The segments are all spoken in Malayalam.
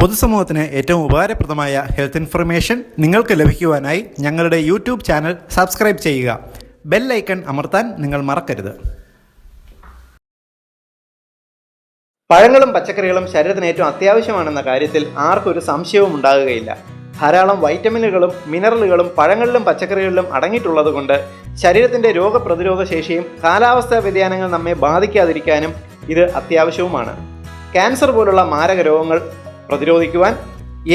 പൊതുസമൂഹത്തിന് ഏറ്റവും ഉപകാരപ്രദമായ ഹെൽത്ത് ഇൻഫർമേഷൻ നിങ്ങൾക്ക് ലഭിക്കുവാനായി ഞങ്ങളുടെ യൂട്യൂബ് ചാനൽ സബ്സ്ക്രൈബ് ചെയ്യുക. ബെൽ ഐക്കൺ അമർത്താൻ നിങ്ങൾ മറക്കരുത്. പഴങ്ങളും പച്ചക്കറികളും ശരീരത്തിന് ഏറ്റവും അത്യാവശ്യമാണെന്ന കാര്യത്തിൽ ആർക്കും ഒരു സംശയവും ഉണ്ടാകുകയില്ല. ധാരാളം വൈറ്റമിനുകളും മിനറലുകളും പഴങ്ങളിലും പച്ചക്കറികളിലും അടങ്ങിയിട്ടുള്ളതുകൊണ്ട് ശരീരത്തിൻ്റെ രോഗപ്രതിരോധ ശേഷിയും കാലാവസ്ഥാ വ്യതിയാനങ്ങൾ നമ്മെ ബാധിക്കാതിരിക്കാനും ഇത് അത്യാവശ്യവുമാണ്. ക്യാൻസർ പോലുള്ള മാരക രോഗങ്ങൾ പ്രതിരോധിക്കുവാൻ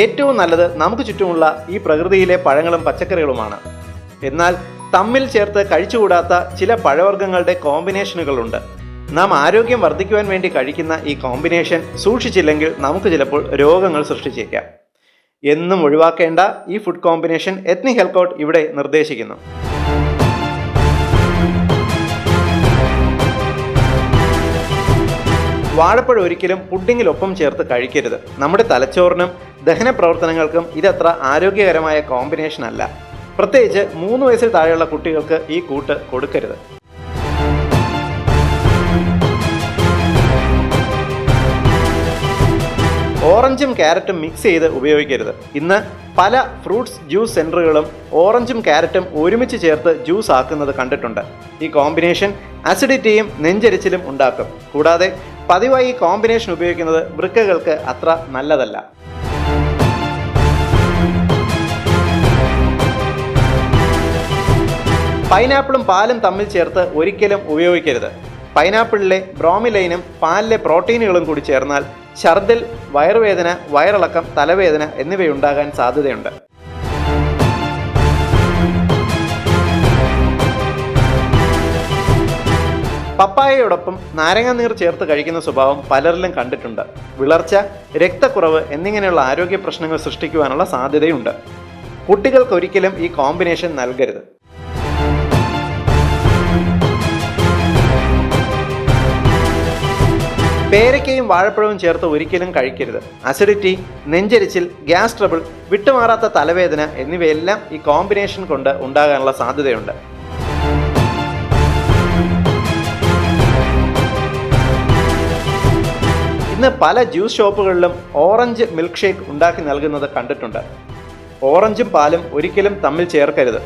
ഏറ്റവും നല്ലത് നമുക്ക് ചുറ്റുമുള്ള ഈ പ്രകൃതിയിലെ പഴങ്ങളും പച്ചക്കറികളുമാണ്. എന്നാൽ തമ്മിൽ ചേർത്ത് കഴിച്ചുകൂടാത്ത ചില പഴവർഗ്ഗങ്ങളുടെ കോമ്പിനേഷനുകളുണ്ട്. നാം ആരോഗ്യം വർദ്ധിക്കുവാൻ വേണ്ടി കഴിക്കുന്ന ഈ കോമ്പിനേഷൻ സൂക്ഷിച്ചില്ലെങ്കിൽ നമുക്ക് ചിലപ്പോൾ രോഗങ്ങൾ സൃഷ്ടിച്ചേക്കാം. എന്നും ഒഴിവാക്കേണ്ട ഈ food combination ethnic health code ഇവിടെ നിർദ്ദേശിക്കുന്നു. വാഴപ്പഴം ഒരിക്കലും പുഡിങ്ങിലൊപ്പം ചേർത്ത് കഴിക്കരുത്. നമ്മുടെ തലച്ചോറിനും ദഹന പ്രവർത്തനങ്ങൾക്കും ഇതത്ര ആരോഗ്യകരമായ കോമ്പിനേഷൻ അല്ല. പ്രത്യേകിച്ച് 3 വയസ്സിൽ താഴെയുള്ള കുട്ടികൾക്ക് ഈ കൂട്ട് കൊടുക്കരുത്. ഓറഞ്ചും ക്യാരറ്റും മിക്സ് ചെയ്ത് ഉപയോഗിക്കരുത്. ഇന്ന് പല ഫ്രൂട്ട്സ് ജ്യൂസ് സെൻറ്ററുകളും ഓറഞ്ചും ക്യാരറ്റും ഒരുമിച്ച് ചേർത്ത് ജ്യൂസ് ആക്കുന്നത് കണ്ടിട്ടുണ്ട്. ഈ കോമ്പിനേഷൻ അസിഡിറ്റിയും നെഞ്ചരിച്ചിലും ഉണ്ടാക്കും. കൂടാതെ പതിവായി ഈ കോമ്പിനേഷൻ ഉപയോഗിക്കുന്നത് വൃക്കകൾക്ക് അത്ര നല്ലതല്ല. പൈനാപ്പിളും പാലും തമ്മിൽ ചേർത്ത് ഒരിക്കലും ഉപയോഗിക്കരുത്. പൈനാപ്പിളിലെ ബ്രോമിലൈനും പാലിലെ പ്രോട്ടീനുകളും കൂടി ചേർന്നാൽ ഛർദിൽ, വയറുവേദന, വയറിളക്കം, തലവേദന എന്നിവയുണ്ടാകാൻ സാധ്യതയുണ്ട്. പപ്പായയോടൊപ്പം നാരങ്ങാനീർ ചേർത്ത് കഴിക്കുന്ന സ്വഭാവം പലരിലും കണ്ടിട്ടുണ്ട്. വിളർച്ച, രക്തക്കുറവ് എന്നിങ്ങനെയുള്ള ആരോഗ്യ പ്രശ്നങ്ങൾ സൃഷ്ടിക്കുവാനുള്ള സാധ്യതയുണ്ട്. കുട്ടികൾക്ക് ഒരിക്കലും ഈ കോമ്പിനേഷൻ നൽകരുത്. പേരയ്ക്കയും വാഴപ്പഴവും ചേർത്ത് ഒരിക്കലും കഴിക്കരുത്. അസിഡിറ്റി, നെഞ്ചരിച്ചിൽ, ഗ്യാസ് ട്രബിൾ, വിട്ടുമാറാത്ത തലവേദന എന്നിവയെല്ലാം ഈ കോമ്പിനേഷൻ കൊണ്ട് ഉണ്ടാകാനുള്ള സാധ്യതയുണ്ട്. ഇന്ന് പല ജ്യൂസ് ഷോപ്പുകളിലും ഓറഞ്ച് മിൽക്ക് ഷേക്ക് ഉണ്ടാക്കി നൽകുന്നത് കണ്ടിട്ടുണ്ട്. ഓറഞ്ചും പാലും ഒരിക്കലും തമ്മിൽ ചേർക്കരുത്.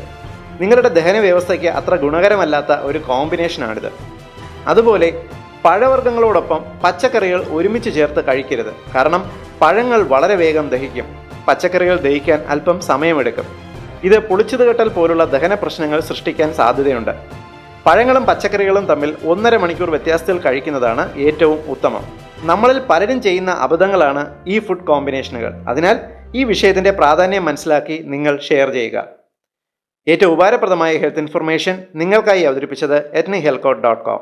നിങ്ങളുടെ ദഹന വ്യവസ്ഥയ്ക്ക് അത്ര ഗുണകരമല്ലാത്ത ഒരു കോമ്പിനേഷനാണിത്. അതുപോലെ പഴവർഗ്ഗങ്ങളോടൊപ്പം പച്ചക്കറികൾ ഒരുമിച്ച് ചേർത്ത് കഴിക്കരുത്. കാരണം പഴങ്ങൾ വളരെ വേഗം ദഹിക്കും. പച്ചക്കറികൾ ദഹിക്കാൻ അല്പം സമയമെടുക്കും. ഇത് പുളിച്ചതുകെട്ടൽ പോലുള്ള ദഹന പ്രശ്നങ്ങൾ സൃഷ്ടിക്കാൻ സാധ്യതയുണ്ട്. പഴങ്ങളും പച്ചക്കറികളും തമ്മിൽ 1.5 മണിക്കൂർ വ്യത്യാസത്തിൽ കഴിക്കുന്നതാണ് ഏറ്റവും ഉത്തമം. നമ്മളിൽ പലരും ചെയ്യുന്ന അബദ്ധങ്ങളാണ് ഈ ഫുഡ് കോമ്പിനേഷനുകൾ. അതിനാൽ ഈ വിഷയത്തിൻ്റെ പ്രാധാന്യം മനസ്സിലാക്കി നിങ്ങൾ ഷെയർ ചെയ്യുക. ഏറ്റവും ഉപകാരപ്രദമായ ഹെൽത്ത് ഇൻഫർമേഷൻ നിങ്ങൾക്കായി അവതരിപ്പിച്ചത് etnichealthcode.com.